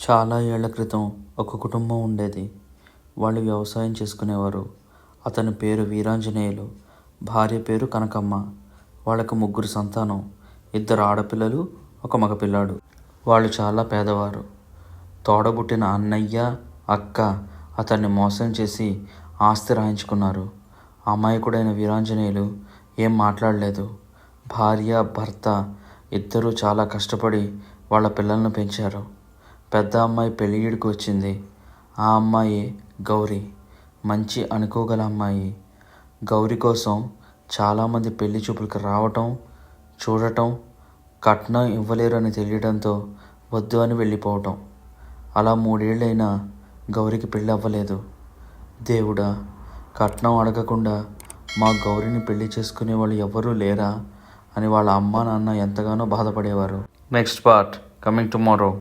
చాలా ఏళ్ల క్రితం ఒక కుటుంబం ఉండేది. వాళ్ళు వ్యవసాయం చేసుకునేవారు. అతని పేరు వీరాంజనేయులు, భార్య పేరు కనకమ్మ. వాళ్ళకు 3 సంతానం, 2 ఆడపిల్లలు, 1 మగపిల్లాడు. వాళ్ళు చాలా పేదవారు. తోడబుట్టిన అన్నయ్య, అక్క అతన్ని మోసం చేసి ఆస్తి రాయించుకున్నారు. అమాయకుడైన వీరాంజనేయులు ఏం మాట్లాడలేదు. భార్య, భర్త ఇద్దరూ చాలా కష్టపడి వాళ్ళ పిల్లలను పెంచారు. పెద్ద అమ్మాయి పెళ్ళిడికి వచ్చింది. ఆ అమ్మాయి గౌరి. మంచి అనుకోగల అమ్మాయి. గౌరి కోసం చాలామంది పెళ్లి చూపులకు రావటం, చూడటం, కట్నం ఇవ్వలేరు అని తెలియడంతో వద్దు అని వెళ్ళిపోవటం. అలా 3 ఏళ్ళైనా గౌరికి పెళ్ళి అవ్వలేదు. దేవుడా, కట్నం అడగకుండా మా గౌరిని పెళ్లి చేసుకునే వాళ్ళు ఎవరూ లేరా అని వాళ్ళ అమ్మా నాన్న ఎంతగానో బాధపడేవారు. Next part coming tomorrow.